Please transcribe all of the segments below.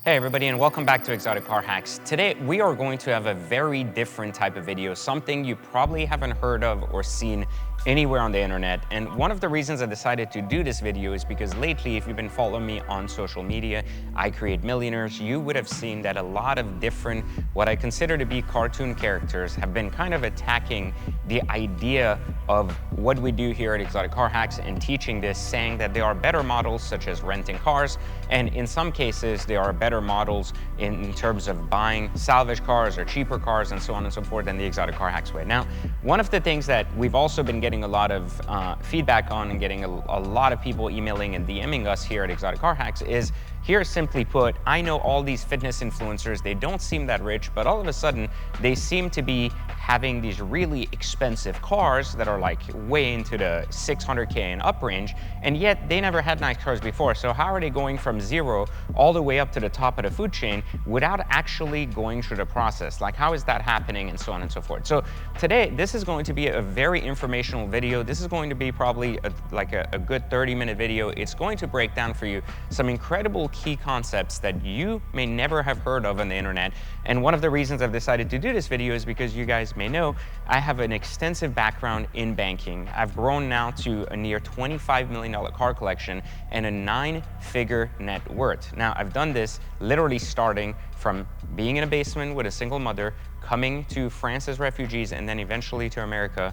Hey everybody, and welcome back to Exotic Car Hacks. Today we are going to have a very different type of video, something you probably haven't heard of or seen anywhere on the internet. And one of the reasons I decided to do this video is because lately, if you've been following me on social media, I Create Millionaires, you would have seen that a lot of different, what I consider to be cartoon characters, have been kind of attacking the idea of what we do here at Exotic Car Hacks and teaching this, saying that there are better models such as renting cars, and in some cases there are better models in terms of buying salvage cars or cheaper cars and so on and so forth than the Exotic Car Hacks way. Now, one of the things that we've also been getting a lot of feedback on and getting a lot of people emailing and DMing us here at Exotic Car Hacks is, here simply put, I know all these fitness influencers, they don't seem that rich, but all of a sudden they seem to be having these really expensive cars that are like way into the 600K and up range, and yet they never had nice cars before. So how are they going from zero all the way up to the top of the food chain without actually going through the process? Like, how is that happening, and so on and so forth. So today, this is going to be a very informational video. This is going to be probably a good 30-minute video. It's going to break down for you some incredible key concepts that you may never have heard of on the internet. And one of the reasons I've decided to do this video is because you guys may know I have an extensive background in banking. I've grown now to a near $25 million car collection and a 9-figure net worth. Now, I've done this literally starting from being in a basement with a single mother, coming to France as refugees, and then eventually to America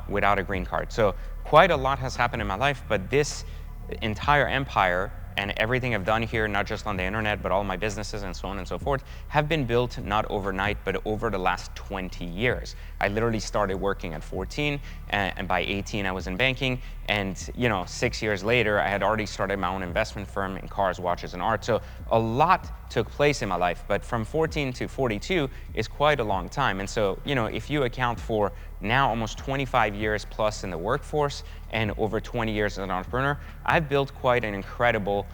without a green card. So quite a lot has happened in my life, but this entire empire and everything I've done here, not just on the internet, but all my businesses and so on and so forth, have been built not overnight, but over the last 20 years. I literally started working at 14, and by 18 I was in banking, and 6 years later I had already started my own investment firm in cars, watches, and art. So a lot took place in my life, but from 14 to 42 is quite a long time. And so, if you account for now almost 25 years plus in the workforce and over 20 years as an entrepreneur, I've built quite an incredible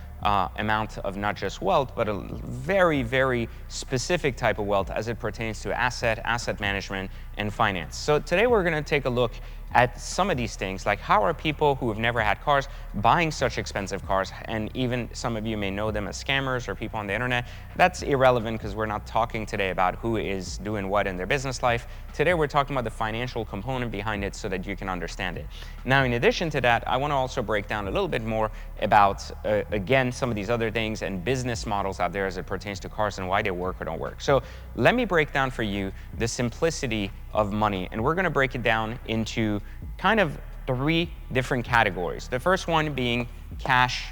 amount of not just wealth, but a very, very specific type of wealth as it pertains to asset management, and finance. So today we're going to take a look at some of these things, like how are people who have never had cars buying such expensive cars, and even some of you may know them as scammers or people on the internet. That's irrelevant because we're not talking today about who is doing what in their business life. Today we're talking about the financial component behind it so that you can understand it. Now, in addition to that, I want to also break down a little bit more about, again, some of these other things and business models out there as it pertains to cars and why they work or don't work. So let me break down for you the simplicity of money, and we're going to break it down into kind of 3 different categories. The first one being cash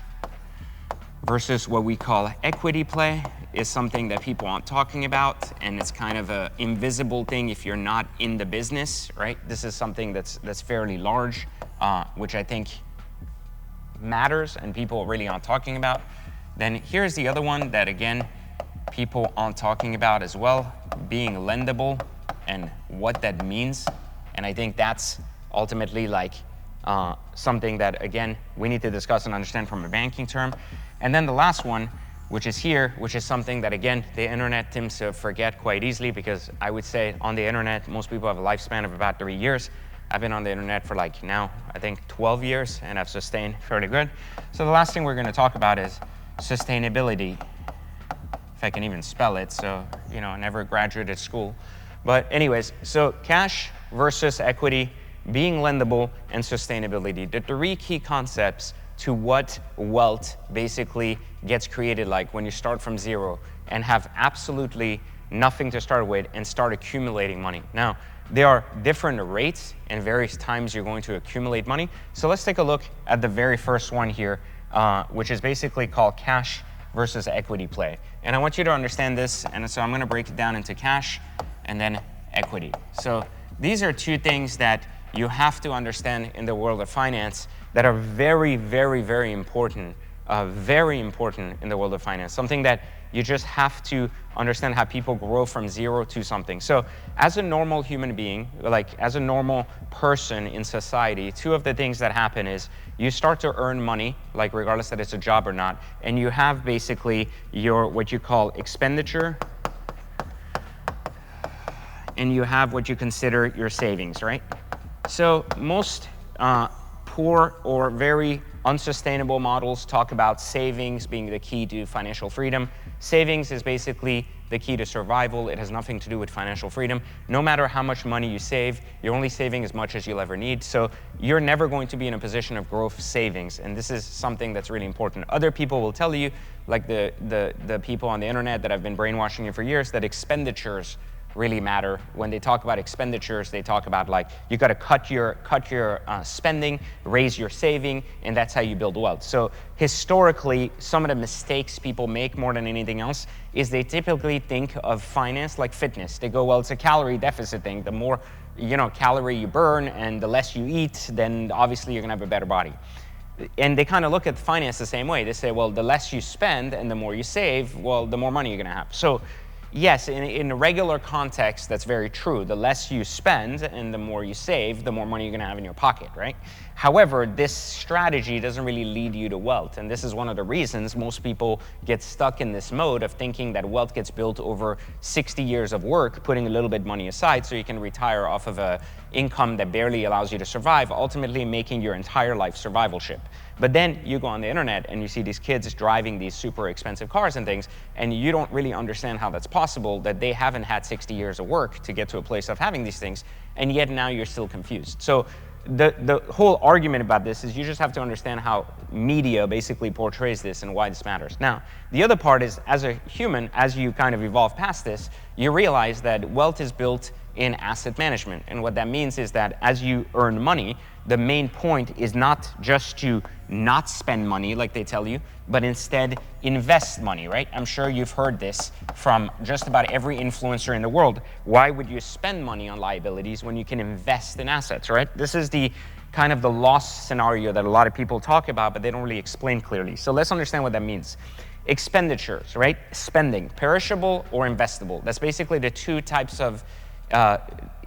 versus what we call equity play, is something that people aren't talking about, and it's kind of an invisible thing if you're not in the business, right? This is something that's fairly large, which I think matters and people really aren't talking about. Then here's the other one that, again, people aren't talking about as well, being lendable and what that means. And I think that's ultimately like something that, again, we need to discuss and understand from a banking term. And then the last one, which is here, which is something that, again, the internet tends to forget quite easily, because I would say on the internet, most people have a lifespan of about 3 years. I've been on the internet for like now, I think 12 years, and I've sustained fairly good. So the last thing we're going to talk about is sustainability, if I can even spell it. So, I never graduated school. But anyways, so cash versus equity, being lendable, and sustainability. The 3 key concepts to what wealth basically gets created, like when you start from zero and have absolutely nothing to start with and start accumulating money. Now, there are different rates and various times you're going to accumulate money. So let's take a look at the very first one here, which is basically called cash versus equity play. And I want you to understand this, and so I'm going to break it down into cash and then equity. So these are 2 things that you have to understand in the world of finance that are very, very, very important in the world of finance. Something that you just have to understand, how people grow from zero to something. So as a normal human being, like as a normal person in society, 2 of the things that happen is you start to earn money, like regardless that it's a job or not, and you have basically your what you call expenditure, and you have what you consider your savings, right? So most poor or very Unsustainable models talk about savings being the key to financial freedom. Savings is basically the key to survival. It has nothing to do with financial freedom. No matter how much money you save, you're only saving as much as you'll ever need. So you're never going to be in a position of growth savings. And this is something that's really important. Other people will tell you, like the people on the internet that have been brainwashing you for years, that expenditures really matter. When they talk about expenditures, they talk about like you got to cut your spending, raise your saving, and that's how you build wealth. So historically, some of the mistakes people make more than anything else is they typically think of finance like fitness. They go, well, it's a calorie deficit thing. The more calorie you burn and the less you eat, then obviously you're gonna have a better body. And they kind of look at finance the same way. They say, well, the less you spend and the more you save, well, the more money you're gonna have. So yes, in a regular context, that's very true. The less you spend and the more you save, the more money you're gonna have in your pocket, right? However, this strategy doesn't really lead you to wealth. And this is one of the reasons most people get stuck in this mode of thinking that wealth gets built over 60 years of work, putting a little bit of money aside so you can retire off of an income that barely allows you to survive, ultimately making your entire life survivalship. But then you go on the internet and you see these kids driving these super expensive cars and things, and you don't really understand how that's possible, that they haven't had 60 years of work to get to a place of having these things, and yet now you're still confused. So the whole argument about this is you just have to understand how media basically portrays this and why this matters. Now, the other part is, as a human, as you kind of evolve past this, you realize that wealth is built in asset management. And what that means is that as you earn money, the main point is not just to not spend money like they tell you, but instead invest money, right? I'm sure you've heard this from just about every influencer in the world. Why would you spend money on liabilities when you can invest in assets, right? This is the kind of the loss scenario that a lot of people talk about, but they don't really explain clearly. So let's understand what that means. Expenditures, right? Spending, perishable or investable. That's basically the two types of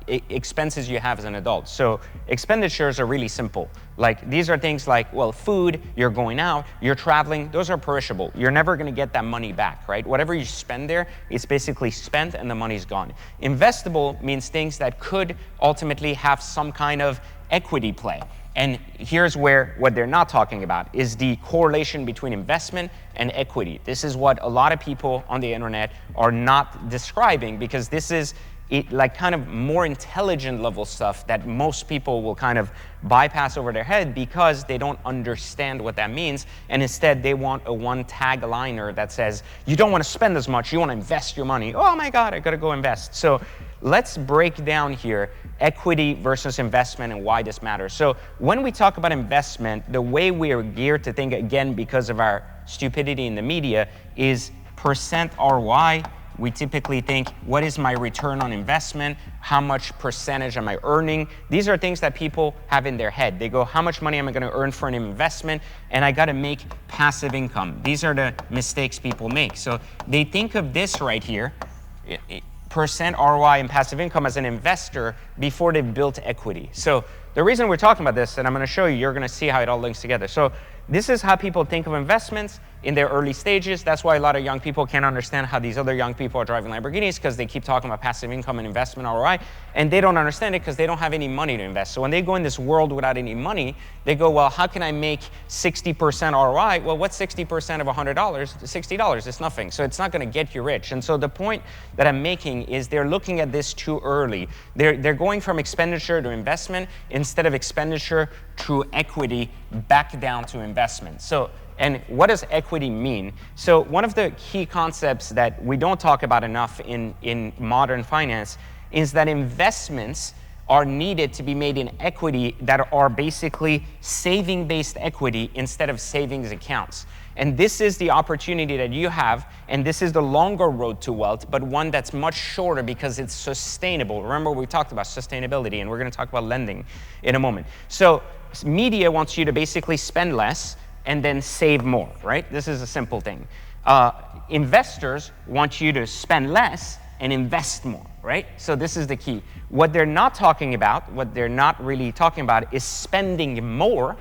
expenses you have as an adult. So expenditures are really simple. Like these are things like, well, food, you're going out, you're traveling, those are perishable. You're never gonna get that money back, right? Whatever you spend there, it's basically spent and the money's gone. Investable means things that could ultimately have some kind of equity play. And here's where what they're not talking about is the correlation between investment and equity. This is what a lot of people on the internet are not describing, because this is like kind of more intelligent level stuff that most people will kind of bypass over their head because they don't understand what that means, and instead they want a one tagliner that says, you don't want to spend as much, you want to invest your money. Oh my God, I gotta go invest. So let's break down here equity versus investment and why this matters. So when we talk about investment, the way we are geared to think, again, because of our stupidity in the media, is percent ROI. We typically think, what is my return on investment? How much percentage am I earning? These are things that people have in their head. They go, how much money am I gonna earn for an investment? And I gotta make passive income. These are the mistakes people make. So they think of this right here, percent ROI and passive income, as an investor before they've built equity. So the reason we're talking about this, and I'm gonna show you, you're gonna see how it all links together. So this is how people think of investments in their early stages. That's why a lot of young people can't understand how these other young people are driving Lamborghinis, because they keep talking about passive income and investment ROI, and they don't understand it because they don't have any money to invest. So when they go in this world without any money, they go, well, how can I make 60% ROI? Well, what's 60% of $100? $60, it's nothing. So it's not gonna get you rich. And so the point that I'm making is they're looking at this too early. They're going from expenditure to investment instead of expenditure to equity back down to investment. So, and what does equity mean? So one of the key concepts that we don't talk about enough in modern finance is that investments are needed to be made in equity that are basically saving-based equity instead of savings accounts. And this is the opportunity that you have, and this is the longer road to wealth, but one that's much shorter because it's sustainable. Remember, we talked about sustainability, and we're gonna talk about lending in a moment. So media wants you to basically spend less and then save more, right? This is a simple thing. Investors want you to spend less and invest more, right? So this is the key. What they're not talking about, what they're not really talking about, is spending more,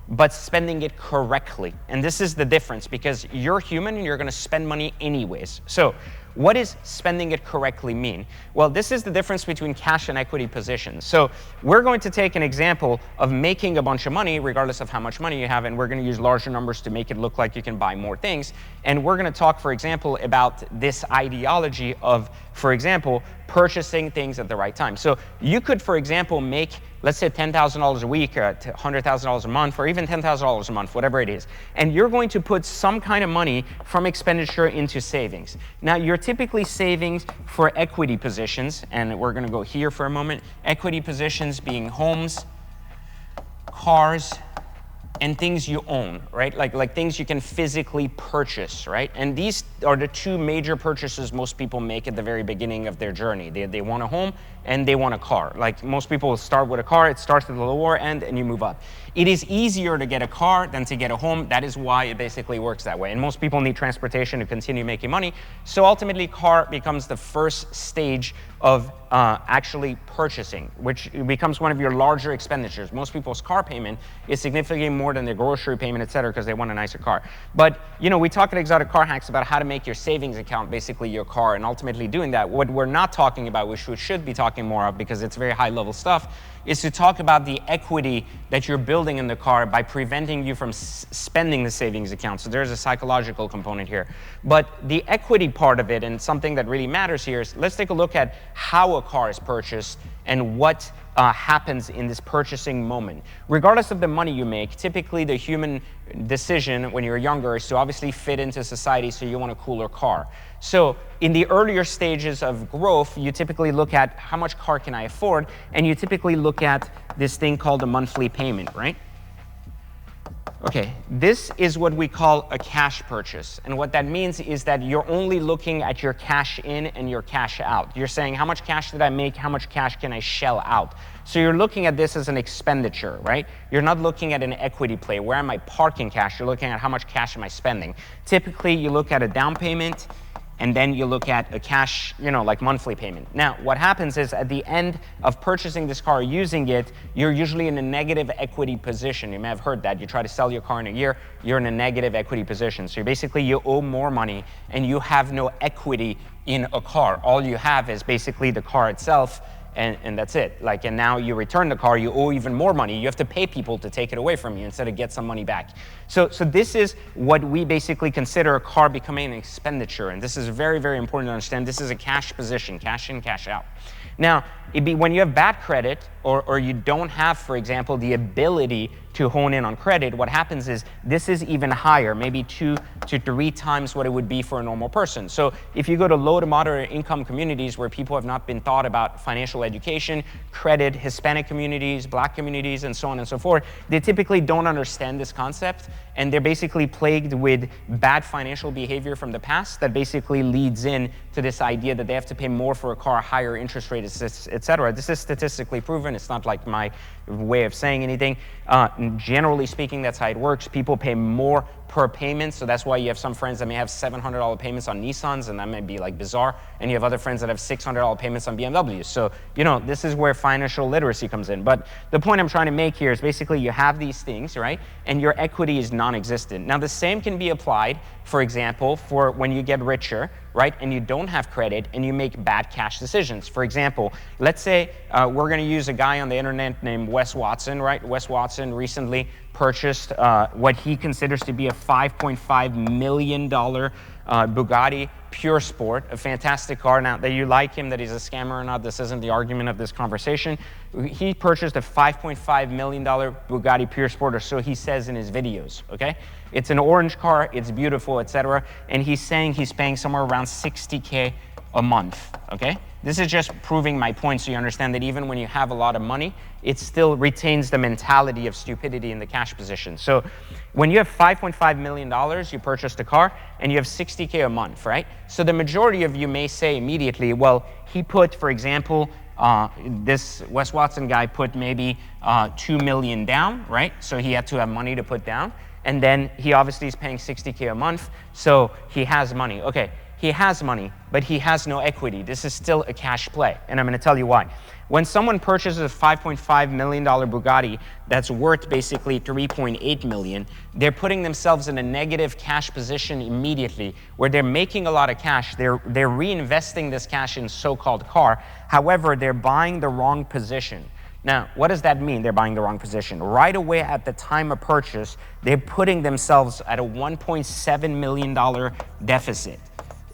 but spending it correctly. And this is the difference, because you're human and you're gonna spend money anyways. So what does spending it correctly mean? Well, this is the difference between cash and equity positions. So we're going to take an example of making a bunch of money, regardless of how much money you have, and we're going to use larger numbers to make it look like you can buy more things. And we're going to talk, for example, about this ideology of, for example, purchasing things at the right time. So you could, for example, make, let's say, $10,000 a week, or $100,000 a month, or even $10,000 a month, whatever it is. And you're going to put some kind of money from expenditure into savings. Now, you're typically saving for equity positions, and we're going to go here for a moment. Equity positions being homes, cars, and things you own, right? Like things you can physically purchase, right? And these are the two major purchases most people make at the very beginning of their journey. They want a home and they want a car. Like most people will start with a car, it starts at the lower end and you move up. It is easier to get a car than to get a home. That is why it basically works that way. And most people need transportation to continue making money. So ultimately, car becomes the first stage of actually purchasing, which becomes one of your larger expenditures. Most people's car payment is significantly more than their grocery payment, et cetera, because they want a nicer car. But we talk at Exotic Car Hacks about how to make your savings account basically your car, and ultimately doing that. What we're not talking about, which we should be talking more of because it's very high level stuff, is to talk about the equity that you're building in the car by preventing you from spending the savings account. So there's a psychological component here. But the equity part of it, and something that really matters here, is let's take a look at how a car is purchased and what happens in this purchasing moment. Regardless of the money you make, typically the human decision when you're younger is to obviously fit into society, so you want a cooler car. So in the earlier stages of growth, you typically look at how much car can I afford, and you typically look at this thing called a monthly payment, right? Okay, this is what we call a cash purchase. And what that means is that you're only looking at your cash in and your cash out. You're saying, how much cash did I make? How much cash can I shell out? So you're looking at this as an expenditure, right? You're not looking at an equity play. Where am I parking cash? You're looking at how much cash am I spending? Typically, you look at a down payment, and then you look at a cash, like monthly payment. Now, what happens is at the end of purchasing this car, using it, you're usually in a negative equity position. You may have heard that. You try to sell your car in a year, you're in a negative equity position. So basically, you owe more money and you have no equity in a car. All you have is basically the car itself, and that's it. And now you return the car, you owe even more money. You have to pay people to take it away from you instead of get some money back. So this is what we basically consider a car becoming an expenditure. And this is very, very important to understand. This is a cash position, cash in, cash out. Now, when you have bad credit or you don't have, for example, the ability to hone in on credit, what happens is this is even higher, maybe 2 to 3 times what it would be for a normal person. So if you go to low to moderate income communities where people have not been taught about financial education, credit, Hispanic communities, Black communities, and so on and so forth, they typically don't understand this concept, and they're basically plagued with bad financial behavior from the past that basically leads in to this idea that they have to pay more for a car, higher interest rates, et cetera. This is statistically proven. It's not like my way of saying anything. Generally speaking, that's how it works. People pay more per payment, so that's why you have some friends that may have $700 payments on Nissans, and that may be bizarre, and you have other friends that have $600 payments on BMWs. So this is where financial literacy comes in. But the point I'm trying to make here is basically you have these things, right, and your equity is non-existent. Now the same can be applied, for example, for when you get richer, right, and you don't have credit and you make bad cash decisions. For example, let's say we're going to use a guy on the internet named Wes Watson, right? Wes Watson recently purchased what he considers to be a $5.5 million Bugatti Pure Sport, a fantastic car. Now, that you like him, that he's a scammer or not, this isn't the argument of this conversation. He purchased a $5.5 million Bugatti Pure Sport, or so he says in his videos, okay? It's an orange car, it's beautiful, etc. And he's saying he's paying somewhere around $60K a month, okay? This is just proving my point so you understand that even when you have a lot of money, it still retains the mentality of stupidity in the cash position. So when you have $5.5 million, you purchased a car, and you have $60K a month, right? So the majority of you may say immediately, well, he put, for example, this Wes Watson guy put maybe $2 million down, right? So he had to have money to put down. And then he obviously is paying $60K a month, so he has money. Okay, he has money, but he has no equity. This is still a cash play, and I'm going to tell you why. When someone purchases a $5.5 million Bugatti that's worth basically $3.8 million, they're putting themselves in a negative cash position immediately, where they're making a lot of cash. They're reinvesting this cash in so-called car. However, they're buying the wrong position. Now, what does that mean, they're buying the wrong position? Right away at the time of purchase, they're putting themselves at a $1.7 million deficit.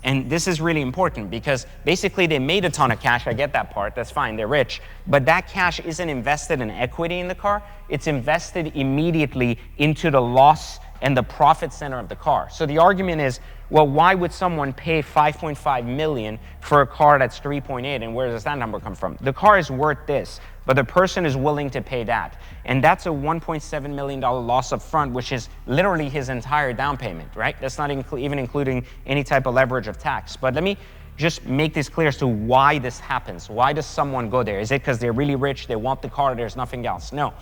And this is really important because basically they made a ton of cash. I get that part, that's fine, they're rich. But that cash isn't invested in equity in the car, it's invested immediately into the loss and the profit center of the car. So the argument is, well, why would someone pay $5.5 million for a car that's 3.8, and where does that number come from? The car is worth this, but the person is willing to pay that. And that's a $1.7 million loss up front, which is literally his entire down payment, right? That's not even including any type of leverage of tax. But let me just make this clear as to why this happens. Why does someone go there? Is it because they're really rich, they want the car, there's nothing else? No.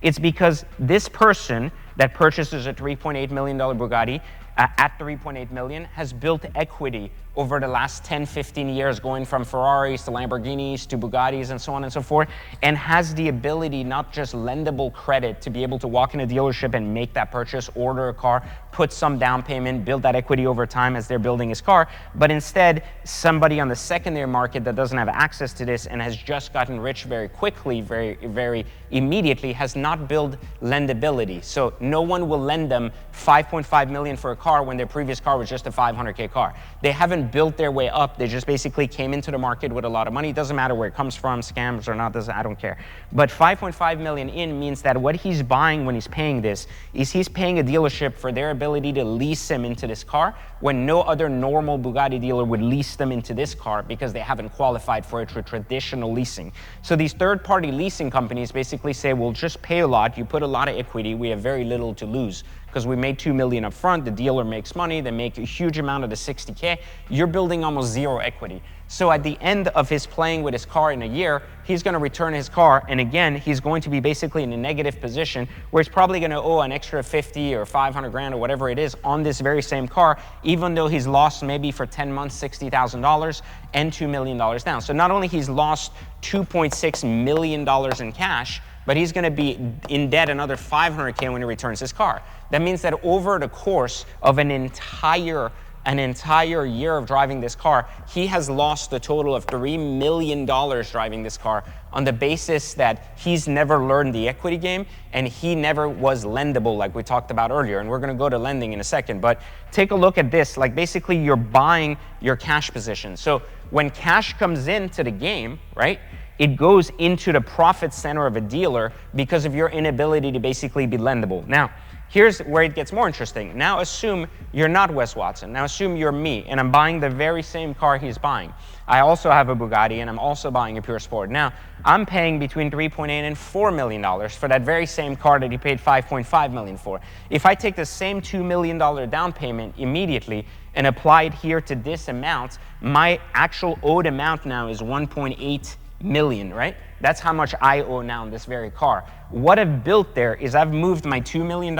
It's because this person that purchases a $3.8 million Bugatti at $3.8 million has built equity over the last 10, 15 years, going from Ferraris to Lamborghinis to Bugattis and so on and so forth, and has the ability, not just lendable credit, to be able to walk in a dealership and make that purchase, order a car, put some down payment, build that equity over time as they're building his car, but instead somebody on the secondary market that doesn't have access to this and has just gotten rich very quickly, very immediately, has not built lendability. So no one will lend them $5.5 million for a car when their previous car was just a $500K car. They haven't built their way up. They just basically came into the market with a lot of money. It doesn't matter where it comes from, scams or not, I don't care. But $5.5 million in means that what he's buying when he's paying this is he's paying a dealership for their ability to lease him into this car when no other normal Bugatti dealer would lease them into this car because they haven't qualified for it through traditional leasing. So these third-party leasing companies basically say, we'll just pay a lot, you put a lot of equity, we have very little to lose because we made $2 million up front, the dealer makes money, they make a huge amount of the $60K, you're building almost zero equity. So at the end of his playing with his car in a year, he's going to return his car, and again, he's going to be basically in a negative position where he's probably going to owe an extra 50 or 500 grand or whatever it is on this very same car, even though he's lost maybe for 10 months $60,000 and $2 million down. So not only he's lost $2.6 million in cash, but he's going to be in debt another $500K when he returns his car. That means that over the course of an entire year of driving this car, he has lost a total of $3 million driving this car on the basis that he's never learned the equity game and he never was lendable, like we talked about earlier. And we're going to go to lending in a second. But take a look at this. Like basically you're buying your cash position. So when cash comes into the game, right, it goes into the profit center of a dealer because of your inability to basically be lendable. Now, here's where it gets more interesting. Now assume you're not Wes Watson. Now assume you're me, and I'm buying the very same car he's buying. I also have a Bugatti, and I'm also buying a Pure Sport. Now, I'm paying between $3.8 and $4 million for that very same car that he paid $5.5 million for. If I take the same $2 million down payment immediately and apply it here to this amount, my actual owed amount now is $1.8 million, right? That's how much I owe now on this very car. What I've built there is I've moved my $2 million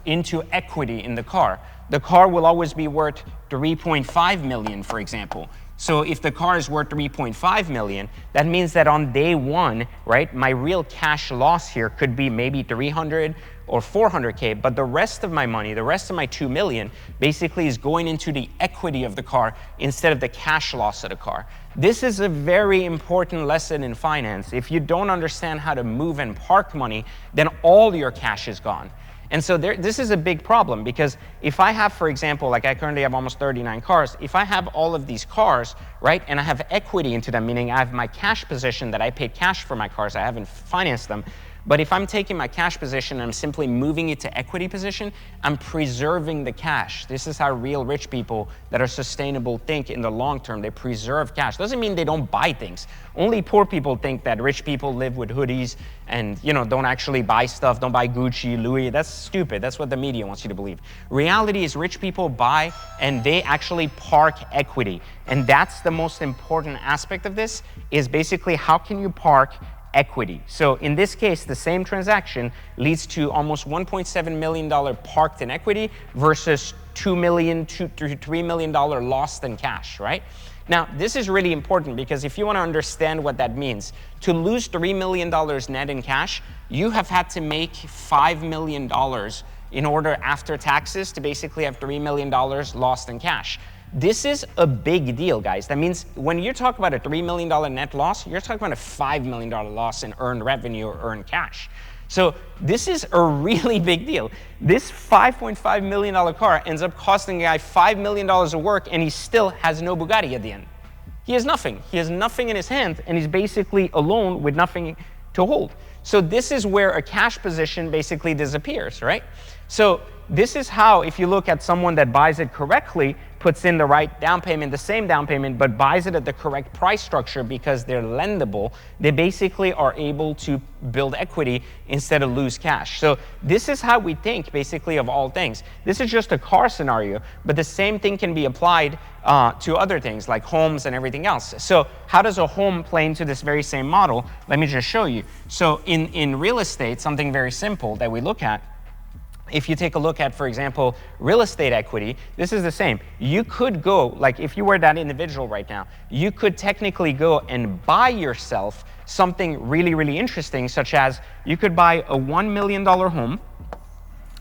into equity in the car. The car will always be worth $3.5 million, for example. So if the car is worth $3.5 million, that means that on day one, right, my real cash loss here could be maybe 300 or 400K, but the rest of my money, the rest of my 2 million, basically is going into the equity of the car instead of the cash loss of the car. This is a very important lesson in finance. If you don't understand how to move and park money, then all your cash is gone. And so this is a big problem because if I have, for example, like I currently have almost 39 cars, if I have all of these cars, right, and I have equity into them, meaning I have my cash position that I paid cash for my cars, I haven't financed them, but if I'm taking my cash position and I'm simply moving it to equity position, I'm preserving the cash. This is how real rich people that are sustainable think in the long term. They preserve cash. Doesn't mean they don't buy things. Only poor people think that rich people live with hoodies and, you know, don't actually buy stuff, don't buy Gucci, Louis. That's stupid. That's what the media wants you to believe. Reality is rich people buy and they actually park equity. And that's the most important aspect of this, is basically how can you park equity. So in this case, the same transaction leads to almost $1.7 million parked in equity versus $2 million to $3 million lost in cash, right? Now, this is really important because if you want to understand what that means, to lose $3 million net in cash, you have had to make $5 million in order, after taxes, to basically have $3 million lost in cash. This is a big deal, guys. That means when you talk about a $3 million net loss, you're talking about a $5 million loss in earned revenue or earned cash. So this is a really big deal. This $5.5 million car ends up costing a guy $5 million of work, and he still has no Bugatti at the end. He has nothing. He has nothing in his hand, and he's basically alone with nothing to hold. So this is where a cash position basically disappears, right? So this is how, if you look at someone that buys it correctly, puts in the right down payment, the same down payment, but buys it at the correct price structure because they're lendable, they basically are able to build equity instead of lose cash. So this is how we think, basically, of all things. This is just a car scenario, but the same thing can be applied to other things like homes and everything else. So how does a home play into this very same model? Let me just show you. So in real estate, something very simple that we look at, if you take a look at, for example, real estate equity, this is the same. You could go, like if you were that individual right now, you could technically go and buy yourself something really, really interesting, such as you could buy a $1 million home,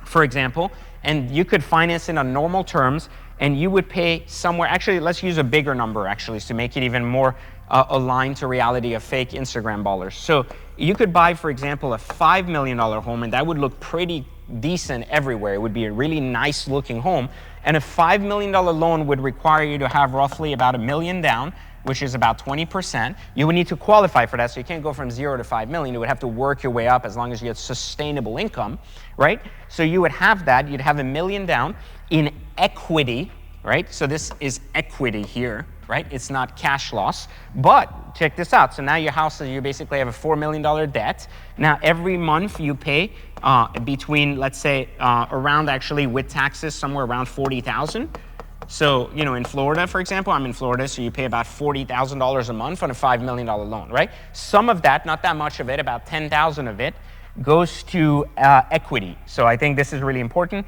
for example, and you could finance it on normal terms, and you would pay somewhere, actually, let's use a bigger number, actually, to make it even more aligned to reality of fake Instagram ballers. So you could buy, for example, a $5 million home, and that would look pretty decent everywhere. It would be a really nice looking home. And a $5 million loan would require you to have roughly about $1 million down, which is about 20%. You would need to qualify for that, so you can't go from 0 to 5 million. You would have to work your way up as long as you get sustainable income, right? So you would have that. You'd have $1 million down in equity, right? So this is equity here, right? It's not cash loss. But check this out. So now your house, you basically have a $4 million debt. Now every month you pay between, let's say, around, actually with taxes, somewhere around $40,000. So, you know, in Florida, for example, I'm in Florida, so you pay about $40,000 a month on a $5 million loan, right? Some of that, not that much of it, about 10,000 of it, goes to equity. So I think this is really important.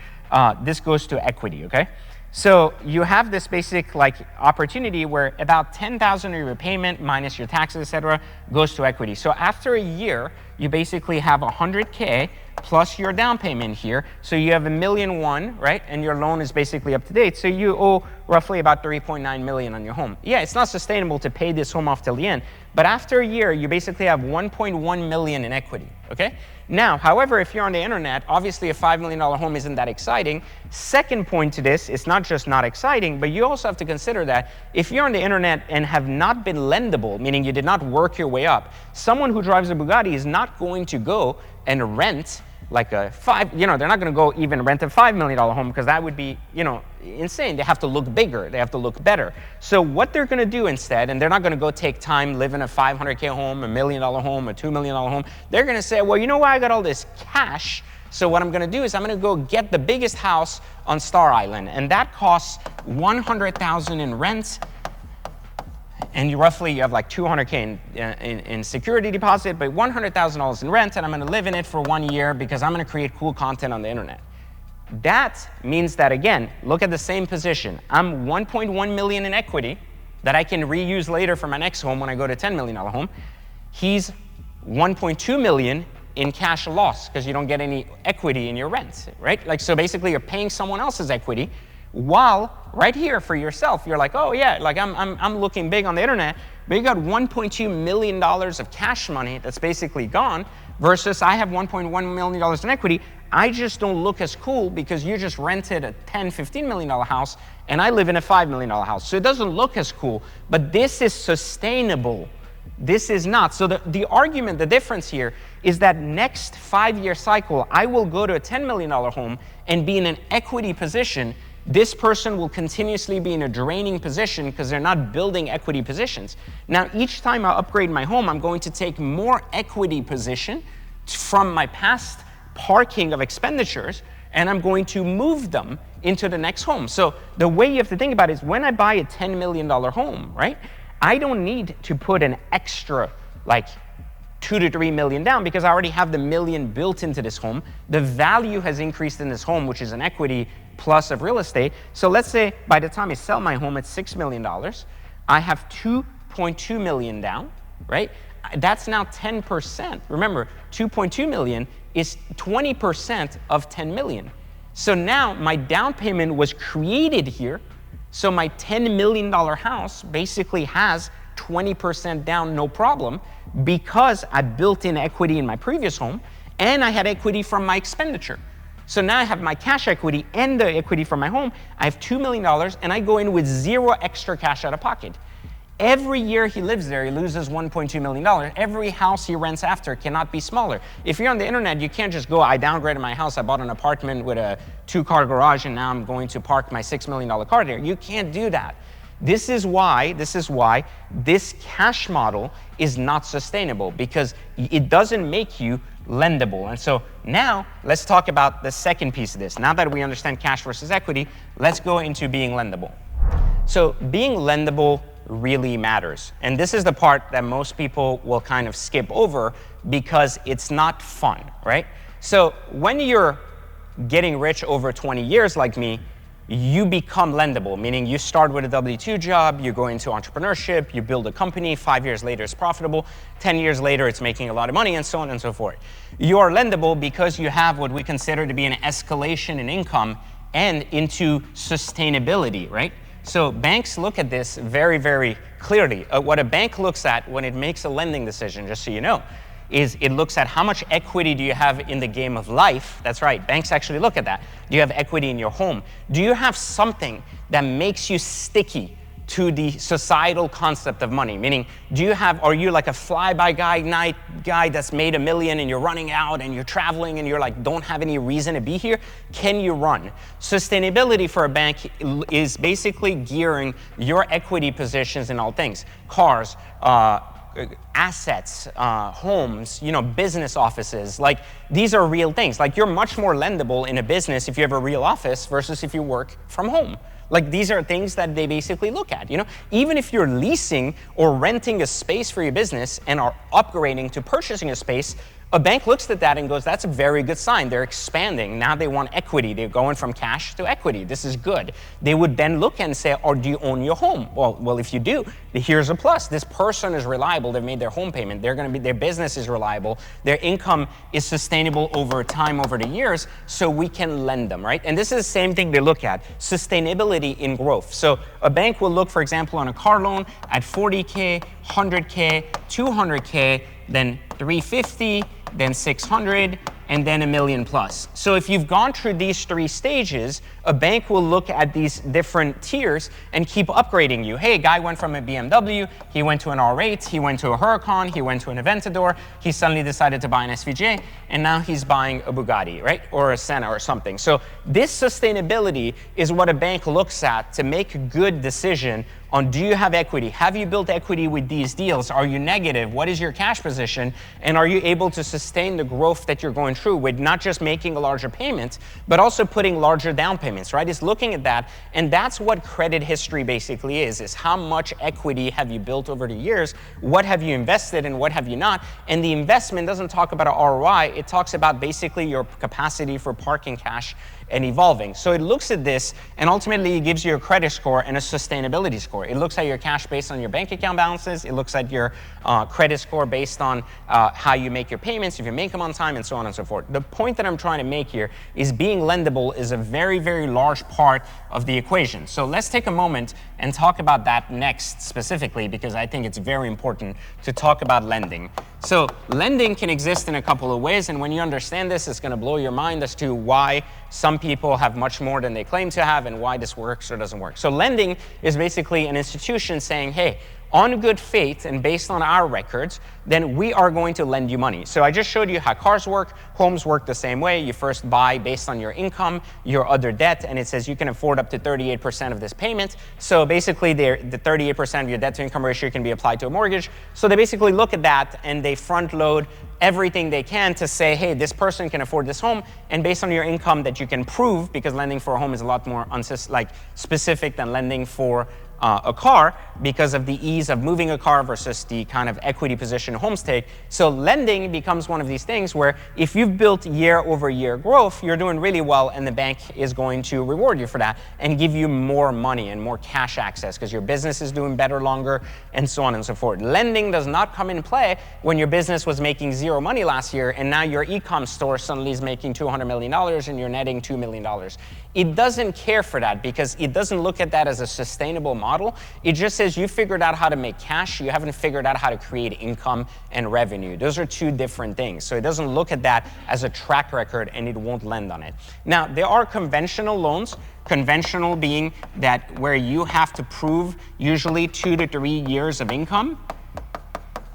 This goes to equity, okay? So you have this basic like opportunity where about 10,000 of your payment minus your taxes, etc., goes to equity. So after a year, you basically have 100K plus your down payment here. So you have $1.1 million, right? And your loan is basically up to date. So you owe roughly about 3.9 million on your home. Yeah, it's not sustainable to pay this home off till the end, but after a year, you basically have 1.1 million in equity, okay? Now, however, if you're on the internet, obviously a $5 million home isn't that exciting. Second point to this, it's not just not exciting, but you also have to consider that if you're on the internet and have not been lendable, meaning you did not work your way up, someone who drives a Bugatti is not going to go and rent like a they're not going to go even rent a $5 million home because that would be, insane. They have to look bigger. They have to look better. So what they're going to do instead, and they're not going to go take time, live in a $500K home, $1 million home, a $2 million home. They're going to say, well, you know why I got all this cash? So what I'm going to do is I'm going to go get the biggest house on Star Island, and that costs $100,000 in rent. And you have like 200K in security deposit, but $100,000 in rent, and I'm going to live in it for 1 year because I'm going to create cool content on the internet. That means that, again, look at the same position. I'm 1.1 million in equity that I can reuse later for my next home when I go to $10 million home. He's 1.2 million in cash loss because you don't get any equity in your rent, right? Like, so basically you're paying someone else's equity, while right here for yourself, you're like, oh yeah, like I'm looking big on the internet, but you got $1.2 million of cash money that's basically gone, versus I have $1.1 million in equity. I just don't look as cool because you just rented a $10, $15 million house, and I live in a $5 million house. So it doesn't look as cool, but this is sustainable. This is not. So the argument, the difference here is that next 5-year cycle, I will go to a $10 million home and be in an equity position. This person will continuously be in a draining position because they're not building equity positions. Now, each time I upgrade my home, I'm going to take more equity position from my past parking of expenditures, and I'm going to move them into the next home. So the way you have to think about it is when I buy a $10 million home, right? I don't need to put an extra like 2 to 3 million down because I already have the million built into this home. The value has increased in this home, which is an equity plus of real estate. So let's say by the time I sell my home at $6 million, I have 2.2 million down, right? That's now 10%. Remember, 2.2 million is 20% of 10 million. So now my down payment was created here. So my $10 million house basically has 20% down, no problem, because I built in equity in my previous home and I had equity from my expenditure. So now I have my cash equity and the equity from my home. I have $2 million and I go in with zero extra cash out of pocket. Every year he lives there, he loses $1.2 million. Every house he rents after cannot be smaller. If you're on the internet, you can't just go, I downgraded my house, I bought an apartment with a 2-car garage, and now I'm going to park my $6 million car there. You can't do that. This is why this cash model is not sustainable, because it doesn't make you lendable. And so now let's talk about the second piece of this. Now that we understand cash versus equity, let's go into being lendable. So being lendable really matters. And this is the part that most people will kind of skip over because it's not fun, right? So when you're getting rich over 20 years like me, you become lendable, meaning you start with a W-2 job, you go into entrepreneurship, you build a company, 5 years later it's profitable, 10 years later it's making a lot of money, and so on and so forth. You are lendable because you have what we consider to be an escalation in income and into sustainability, right? So banks look at this very, very clearly. What a bank looks at when it makes a lending decision, just so you know, is it looks at how much equity do you have in the game of life. That's right, banks actually look at that. Do you have equity in your home? Do you have something that makes you sticky to the societal concept of money? Meaning, are you like a fly-by-night guy that's made $1 million and you're running out and you're traveling and you're like, don't have any reason to be here? Can you run? Sustainability for a bank is basically gearing your equity positions in all things. Cars, assets, homes, business offices. Like, these are real things. Like, you're much more lendable in a business if you have a real office versus if you work from home. Like, these are things that they basically look at, Even if you're leasing or renting a space for your business and are upgrading to purchasing a space, a bank looks at that and goes, that's a very good sign. They're expanding. Now they want equity. They're going from cash to equity. This is good. They would then look and say, or do you own your home? Well, if you do, here's a plus. This person is reliable. They've made their home payment. Their business is reliable. Their income is sustainable over time, over the years, so we can lend them, right? And this is the same thing they look at, sustainability in growth. So a bank will look, for example, on a car loan at 40K, 100K, 200K, then 350, then 600, and then $1 million plus. So if you've gone through these 3 stages, a bank will look at these different tiers and keep upgrading you. Hey, guy went from a BMW, he went to an R8, he went to a Huracan, he went to an Aventador, he suddenly decided to buy an SVJ, and now he's buying a Bugatti, right? Or a Senna or something. So this sustainability is what a bank looks at to make a good decision on, do you have equity? Have you built equity with these deals? Are you negative? What is your cash position? And are you able to sustain the growth that you're going through with not just making a larger payment, but also putting larger down payments, right? It's looking at that. And that's what credit history basically is how much equity have you built over the years? What have you invested and what have you not? And the investment doesn't talk about an ROI. It talks about basically your capacity for parking cash and evolving. So it looks at this, and ultimately it gives you a credit score and a sustainability score. It looks at your cash based on your bank account balances. It looks at your credit score based on how you make your payments, if you make them on time, and so on and so forth. The point that I'm trying to make here is being lendable is a very, very large part of the equation. So let's take a moment and talk about that next specifically, because I think it's very important to talk about lending. So lending can exist in a couple of ways, and when you understand this, it's going to blow your mind as to why some people have much more than they claim to have and why this works or doesn't work. So lending is basically an institution saying, hey, on good faith and based on our records, then we are going to lend you money. So I just showed you how cars work. Homes work the same way. You first buy based on your income, your other debt, and it says you can afford up to 38% of this payment. So basically, the 38% of your debt to income ratio can be applied to a mortgage. So they basically look at that and they front load everything they can to say, hey, this person can afford this home, and based on your income that you can prove, because lending for a home is a lot more specific than lending for a car because of the ease of moving a car versus the kind of equity position homes take. So lending becomes one of these things where if you've built year-over-year growth, you're doing really well, and the bank is going to reward you for that and give you more money and more cash access because your business is doing better longer, and so on and so forth. Lending does not come in play when your business was making zero money last year, and now your e-com store suddenly is making $200 million and you're netting $2 million. It doesn't care for that because it doesn't look at that as a sustainable model. It just says you figured out how to make cash, you haven't figured out how to create income and revenue. Those are two different things. So it doesn't look at that as a track record, and it won't lend on it. Now, there are conventional loans, conventional being that where you have to prove usually 2 to 3 years of income,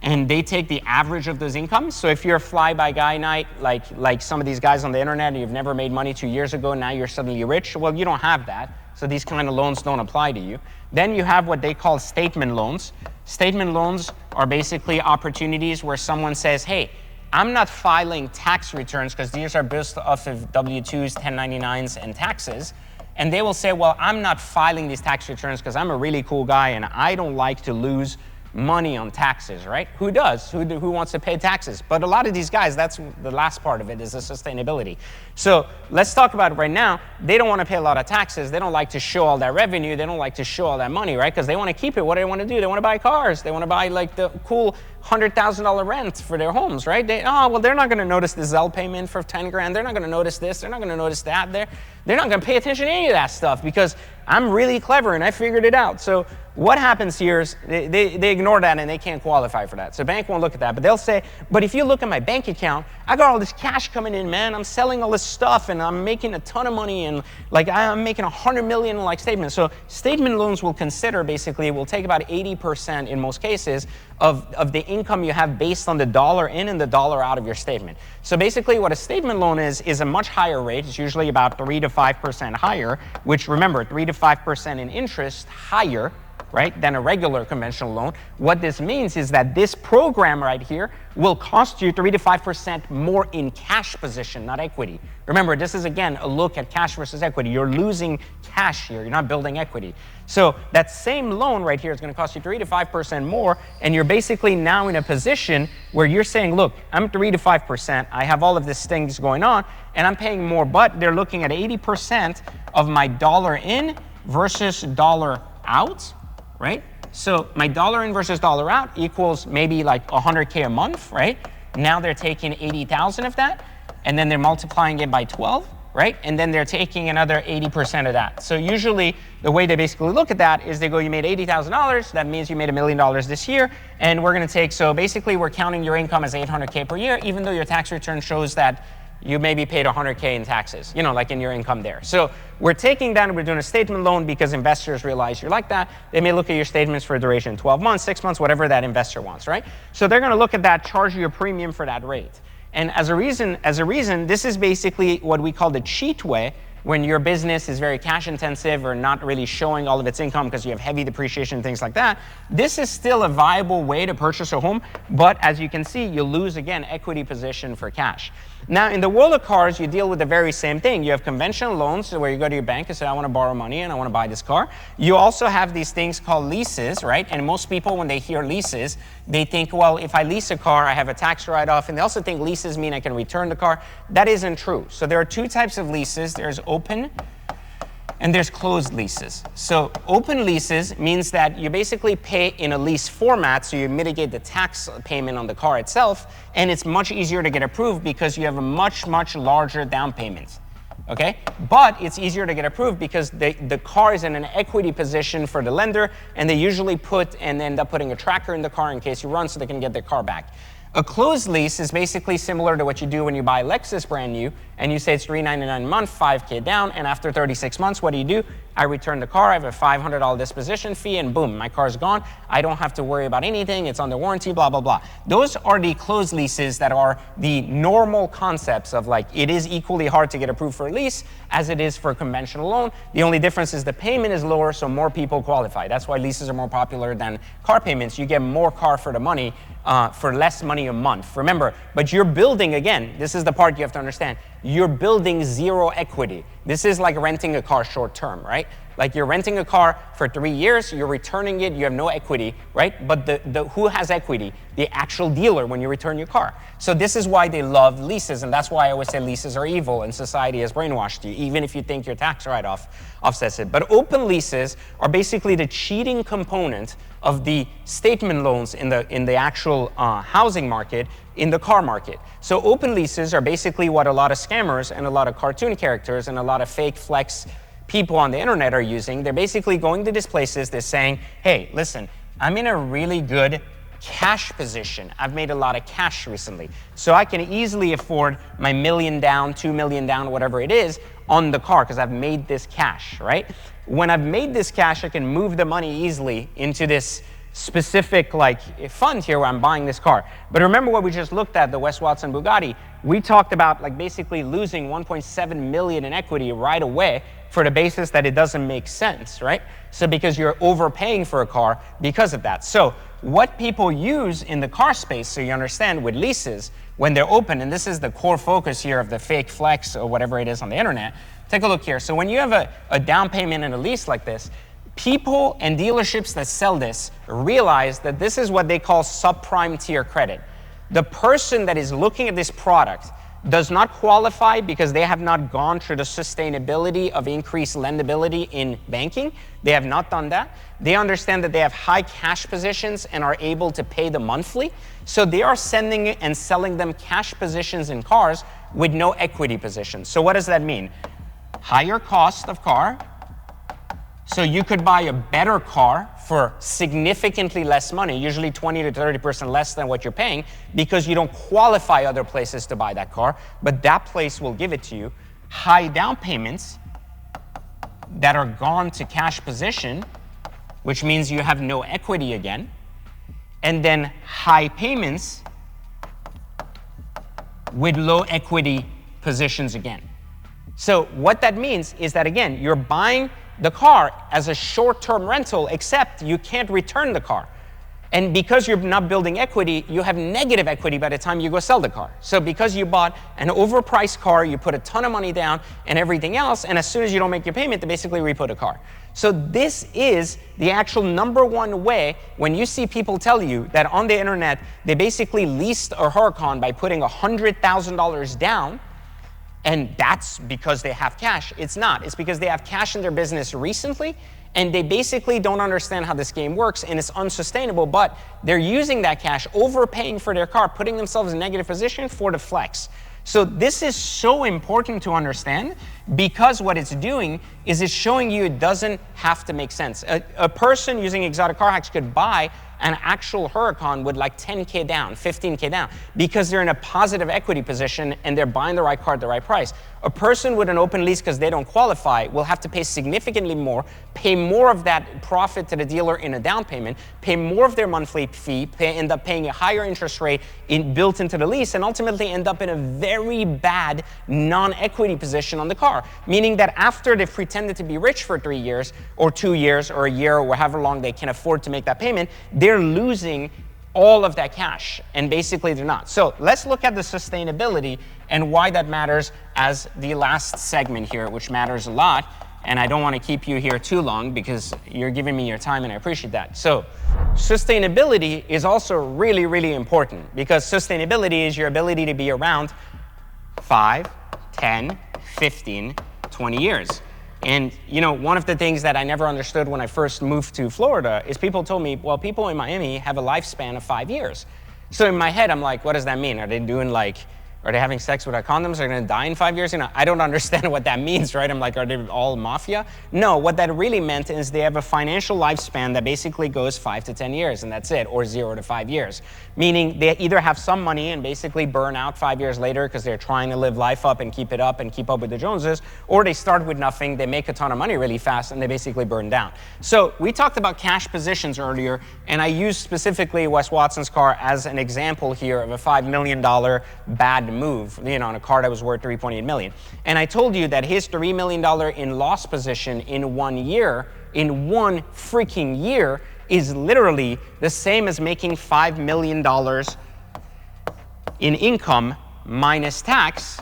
and they take the average of those incomes. So if you're a fly-by-guy night, like some of these guys on the internet, and you've never made money 2 years ago, now you're suddenly rich, well, you don't have that. So these kind of loans don't apply to you. Then you have what they call statement loans. Statement loans are basically opportunities where someone says, hey, I'm not filing tax returns because these are based off of W-2s, 1099s, and taxes. And they will say, well, I'm not filing these tax returns because I'm a really cool guy and I don't like to lose money on taxes, right? Who does? Who wants to pay taxes? But a lot of these guys, that's the last part of it, is the sustainability. So let's talk about it right now. They don't want to pay a lot of taxes. They don't like to show all that revenue. They don't like to show all that money, right? Because they want to keep it. What do they want to do? They want to buy cars. They want to buy like the cool $100,000 rent for their homes, right? They're not going to notice the Zelle payment for 10 grand. They're not going to notice this. They're not going to notice that. They're not going to pay attention to any of that stuff because I'm really clever and I figured it out. So what happens here is they ignore that and they can't qualify for that. So bank won't look at that, but they'll say, but if you look at my bank account, I got all this cash coming in, man. I'm selling all this stuff and I'm making a ton of money and like I'm making 100 million like statements. So statement loans will consider basically, will take about 80% in most cases of the income you have based on the dollar in and the dollar out of your statement. So basically what a statement loan is a much higher rate. It's usually about 3 to 5% higher, which remember, 3 to 5% in interest higher, right, than a regular conventional loan. What this means is that this program right here will cost you 3 to 5% more in cash position, not equity. Remember, this is again a look at cash versus equity. You're losing cash here, you're not building equity. So that same loan right here is going to cost you 3 to 5% more, and you're basically now in a position where you're saying, look, I'm 3 to 5%, I have all of these things going on, and I'm paying more, but they're looking at 80% of my dollar in versus dollar out, right? So my dollar in versus dollar out equals maybe like 100K a month, right? Now they're taking 80,000 of that, and then they're multiplying it by 12, right? And then they're taking another 80% of that. So usually the way they basically look at that is they go, you made $80,000, that means you made $1 million this year, and we're gonna take, so basically we're counting your income as 800K per year, even though your tax return shows that you maybe paid 100K in taxes, you know, like in your income there. So we're taking that and we're doing a statement loan because investors realize you're like that. They may look at your statements for a duration, 12 months, 6 months, whatever that investor wants, right? So they're gonna look at that, charge you a premium for that rate. And as a reason, this is basically what we call the cheat way when your business is very cash intensive or not really showing all of its income because you have heavy depreciation, things like that. This is still a viable way to purchase a home, but as you can see, you lose again equity position for cash. Now, in the world of cars, you deal with the very same thing. You have conventional loans where you go to your bank and say, I want to borrow money and I want to buy this car. You also have these things called leases, right? And most people, when they hear leases, they think, well, if I lease a car, I have a tax write-off. And they also think leases mean I can return the car. That isn't true. So there are two types of leases. There's open and there's closed leases. So open leases means that you basically pay in a lease format, so you mitigate the tax payment on the car itself, and it's much easier to get approved because you have a much, much larger down payment, okay? But it's easier to get approved because the car is in an equity position for the lender, and they usually put and end up putting a tracker in the car in case you run so they can get their car back. A closed lease is basically similar to what you do when you buy a Lexus brand new and you say it's $399 a month, 5K down, and after 36 months, what do? I return the car, I have a $500 disposition fee, and boom, my car's gone. I don't have to worry about anything, it's under warranty, blah, blah, blah. Those are the closed leases that are the normal concepts of like, it is equally hard to get approved for a lease as it is for a conventional loan. The only difference is the payment is lower, so more people qualify. That's why leases are more popular than car payments. You get more car for the money, for less money a month. Remember, but you're building, again, this is the part you have to understand, you're building zero equity. This is like renting a car short term, right? Like you're renting a car for 3 years, you're returning it, you have no equity, right? But who has equity? The actual dealer when you return your car. So this is why they love leases, and that's why I always say leases are evil and society has brainwashed you, even if you think your tax write-off offsets it. But open leases are basically the cheating component of the statement loans in the actual housing market, in the car market. So open leases are basically what a lot of scammers and a lot of cartoon characters and a lot of fake flex people on the internet are using. They're basically going to these places, they're saying, hey, listen, I'm in a really good cash position. I've made a lot of cash recently. So I can easily afford my $1 million down, $2 million down, whatever it is, on the car because I've made this cash, right? When I've made this cash, I can move the money easily into this specific like fund here where I'm buying this car. But remember what we just looked at, the Wes Watson Bugatti. We talked about like basically losing 1.7 million in equity right away for the basis that it doesn't make sense, right? So because you're overpaying for a car because of that. So what people use in the car space, so you understand with leases, when they're open, and this is the core focus here of the fake flex or whatever it is on the internet, take a look here. So when you have a down payment and a lease like this, people and dealerships that sell this realize that this is what they call subprime tier credit. The person that is looking at this product does not qualify because they have not gone through the sustainability of increased lendability in banking. They have not done that. They understand that they have high cash positions and are able to pay the monthly. So they are sending and selling them cash positions in cars with no equity positions. So what does that mean? Higher cost of car. So you could buy a better car for significantly less money, usually 20 to 30% less than what you're paying, because you don't qualify other places to buy that car, but that place will give it to you. High down payments that are gone to cash position, which means you have no equity again, and then high payments with low equity positions again. So what that means is that, again, you're buying the car as a short-term rental, except you can't return the car. And because you're not building equity, you have negative equity by the time you go sell the car. So because you bought an overpriced car, you put a ton of money down and everything else, and as soon as you don't make your payment, they basically repo the car. So this is the actual number one way when you see people tell you that on the internet, they basically leased a Huracan by putting $100,000 down, and that's because they have cash. It's not. It's because they have cash in their business recently, and they basically don't understand how this game works, and it's unsustainable, but they're using that cash, overpaying for their car, putting themselves in a negative position for the flex. So this is so important to understand because what it's doing is it's showing you it doesn't have to make sense. A person using Exotic Car Hacks could buy an actual Huracan with like 10K down, 15K down, because they're in a positive equity position and they're buying the right car at the right price. A person with an open lease because they don't qualify will have to pay significantly more, pay more of that profit to the dealer in a down payment, pay more of their monthly fee, end up paying a higher interest rate built into the lease, and ultimately end up in a very bad non-equity position on the car. Meaning that after they've pretended to be rich for 3 years or 2 years or a year or however long they can afford to make that payment, they're losing all of that cash, and basically they're not. So let's look at the sustainability and why that matters as the last segment here, which matters a lot. And I don't want to keep you here too long because you're giving me your time and I appreciate that. So sustainability is also really, really important because sustainability is your ability to be around 5, 10, 15, 20 years. And you know, one of the things that I never understood when I first moved to Florida is people told me, well, people in Miami have a lifespan of 5 years. So in my head, I'm like, what does that mean? Are they doing like, are they having sex without condoms? Are they gonna die in 5 years? You know, I don't understand what that means, right? I'm like, are they all mafia? No, what that really meant is they have a financial lifespan that basically goes 5 to 10 years, and that's it, or 0 to 5 years. Meaning they either have some money and basically burn out 5 years later because they're trying to live life up and keep it up and keep up with the Joneses, or they start with nothing, they make a ton of money really fast, and they basically burn down. So we talked about cash positions earlier, and I used specifically Wes Watson's car as an example here of a $5 million bad move, you know, on a car that was worth $3.8 million. And I told you that his $3 million in loss position in 1 year, in one freaking year, is literally the same as making $5 million in income minus tax,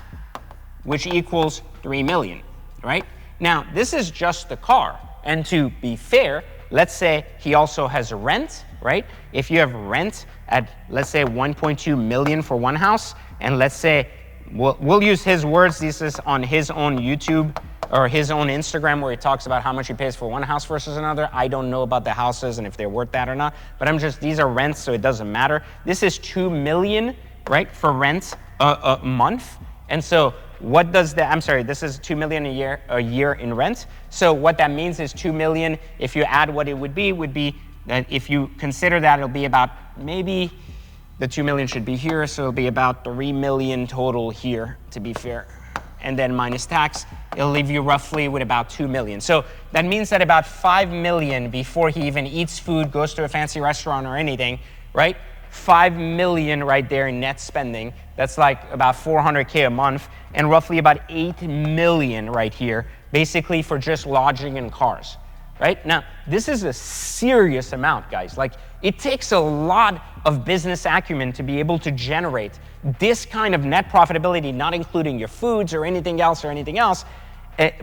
which equals $3 million, right? Now, this is just the car. And to be fair, let's say he also has rent, right? If you have rent at, let's say, 1.2 million for one house, and let's say, we'll use his words, this is on his own YouTube or his own Instagram where he talks about how much he pays for one house versus another. I don't know about the houses and if they're worth that or not, but these are rents, so it doesn't matter. This is 2 million, right, for rent a month. And so what does that, I'm sorry, this is 2 million a year in rent. So what that means is 2 million, if you add what it would be that if you consider that, it'll be about, maybe the 2 million should be here, so it'll be about 3 million total here, to be fair. And then minus tax, it'll leave you roughly with about 2 million. So that means that about 5 million before he even eats food, goes to a fancy restaurant or anything, right? 5 million right there in net spending. That's like about 400K a month, and roughly about 8 million right here, basically for just lodging and cars, right? Now, this is a serious amount, guys. Like, it takes a lot of business acumen to be able to generate this kind of net profitability, not including your foods or anything else,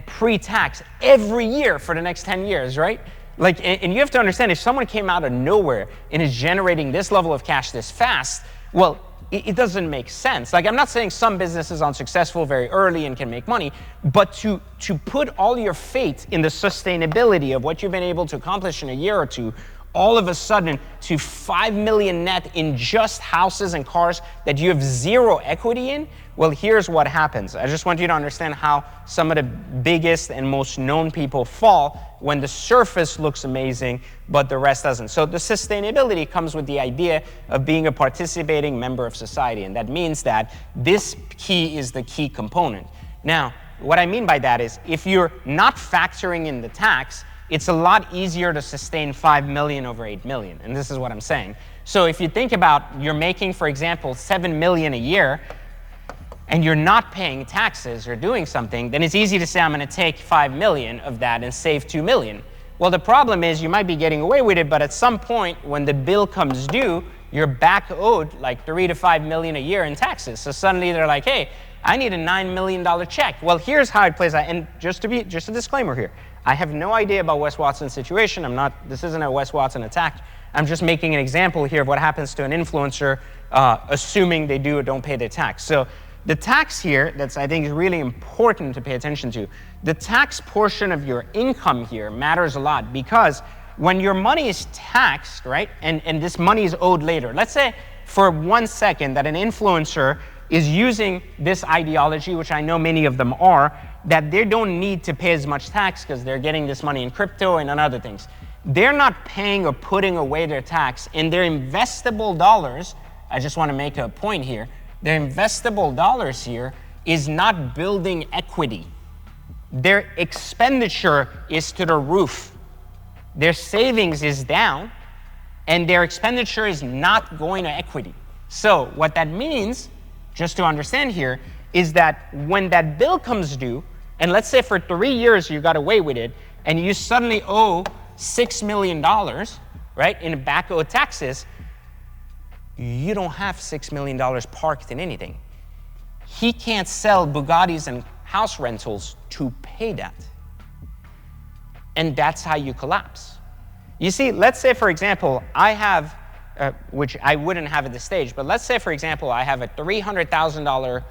pre-tax every year for the next 10 years, right? Like, and you have to understand, if someone came out of nowhere and is generating this level of cash this fast, well, it doesn't make sense. Like, I'm not saying some businesses are unsuccessful very early and can make money, but to put all your faith in the sustainability of what you've been able to accomplish in a year or two, all of a sudden to 5 million net in just houses and cars that you have zero equity in, well, here's what happens. I just want you to understand how some of the biggest and most known people fall when the surface looks amazing, but the rest doesn't. So the sustainability comes with the idea of being a participating member of society, and that means that this key is the key component. Now, what I mean by that is, if you're not factoring in the tax, it's a lot easier to sustain 5 million over 8 million, and this is what I'm saying. So if you think about, you're making, for example, 7 million a year, and you're not paying taxes or doing something, then it's easy to say, I'm going to take 5 million of that and save 2 million. Well, the problem is you might be getting away with it, but at some point when the bill comes due, you're back owed like 3 to 5 million a year in taxes. So suddenly they're like, hey, I need a $9 million check. Well, here's how it plays out. And just a disclaimer here, I have no idea about Wes Watson's situation. This isn't a Wes Watson attack. I'm just making an example here of what happens to an influencer, assuming they do or don't pay their tax. So the tax here, that's I think is really important to pay attention to. The tax portion of your income here matters a lot, because when your money is taxed, right, and this money is owed later. Let's say for 1 second that an influencer is using this ideology, which I know many of them are, that they don't need to pay as much tax because they're getting this money in crypto and on other things. They're not paying or putting away their tax, and their investable dollars, I just want to make a point here, their investable dollars here is not building equity. Their expenditure is to the roof. Their savings is down, and their expenditure is not going to equity. So what that means, just to understand here, is that when that bill comes due, and let's say for 3 years you got away with it, and you suddenly owe $6 million, right, in back owed taxes, you don't have $6 million parked in anything. He can't sell Bugattis and house rentals to pay that. And that's how you collapse. You see, let's say, for example, I have, which I wouldn't have at this stage, but let's say, for example, I have a $300,000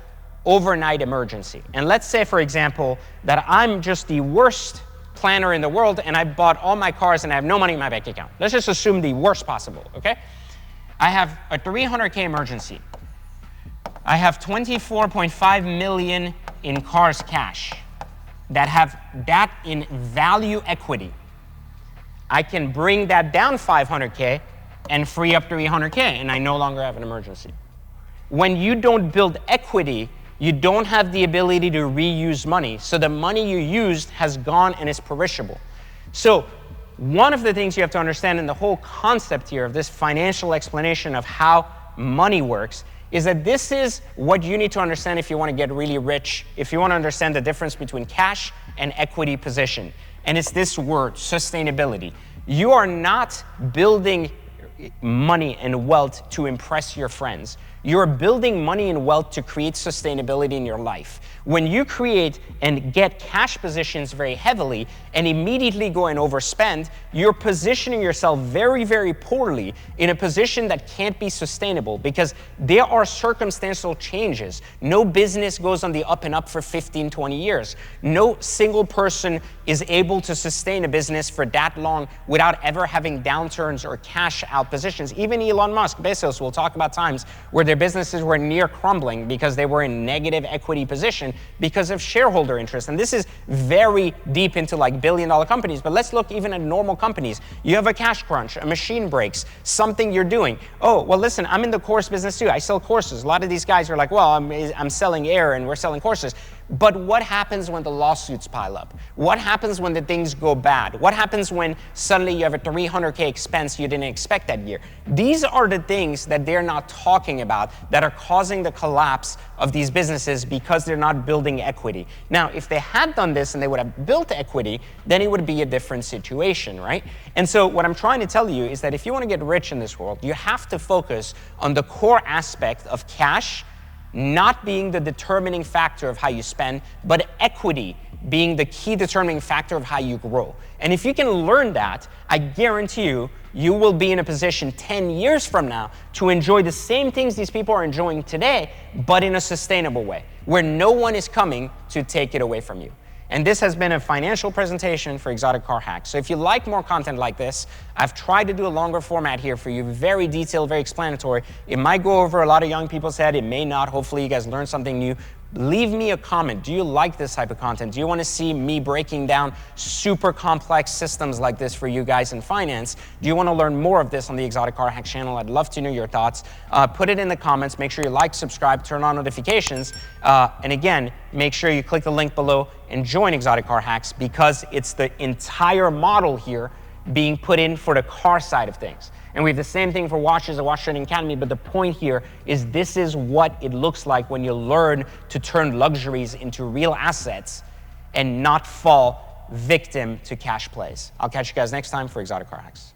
overnight emergency. And let's say, for example, that I'm just the worst planner in the world, and I bought all my cars and I have no money in my bank account. Let's just assume the worst possible, okay? I have a 300K emergency. I have 24.5 million in cars cash that have that in value equity. I can bring that down 500K and free up 300K, and I no longer have an emergency. When you don't build equity, you don't have the ability to reuse money. So the money you used has gone and is perishable. So one of the things you have to understand in the whole concept here of this financial explanation of how money works is that this is what you need to understand if you want to get really rich, if you want to understand the difference between cash and equity position. And it's this word, sustainability. You are not building money and wealth to impress your friends. You're building money and wealth to create sustainability in your life. When you create and get cash positions very heavily and immediately go and overspend, you're positioning yourself very, very poorly in a position that can't be sustainable, because there are circumstantial changes. No business goes on the up and up for 15, 20 years. No single person is able to sustain a business for that long without ever having downturns or cash out positions. Even Elon Musk, Bezos, will talk about times where their businesses were near crumbling because they were in negative equity position because of shareholder interest. And this is very deep into like billion-dollar companies, but let's look even at normal companies. You have a cash crunch, a machine breaks, something you're doing. Oh, well, listen, I'm in the course business too. I sell courses. A lot of these guys are like, well, I'm selling air and we're selling courses. But what happens when the lawsuits pile up? What happens when the things go bad? What happens when suddenly you have a $300K expense you didn't expect that year? These are the things that they're not talking about that are causing the collapse of these businesses because they're not building equity. Now, if they had done this and they would have built equity, then it would be a different situation, right? And so what I'm trying to tell you is that if you want to get rich in this world, you have to focus on the core aspect of cash not being the determining factor of how you spend, but equity being the key determining factor of how you grow. And if you can learn that, I guarantee you, you will be in a position 10 years from now to enjoy the same things these people are enjoying today, but in a sustainable way, where no one is coming to take it away from you. And this has been a financial presentation for Exotic Car Hacks. So if you like more content like this, I've tried to do a longer format here for you, very detailed, very explanatory. It might go over a lot of young people's head, it may not. Hopefully you guys learned something new. Leave me a comment. Do you like this type of content? Do you want to see me breaking down super complex systems like this for you guys in finance? Do you want to learn more of this on the Exotic Car Hacks channel? I'd love to know your thoughts. Put it in the comments. Make sure you like, subscribe, turn on notifications. And again, make sure you click the link below and join Exotic Car Hacks, because it's the entire model here being put in for the car side of things. And we have the same thing for watches at Watch Trading Academy, but the point here is this is what it looks like when you learn to turn luxuries into real assets and not fall victim to cash plays. I'll catch you guys next time for Exotic Car Hacks.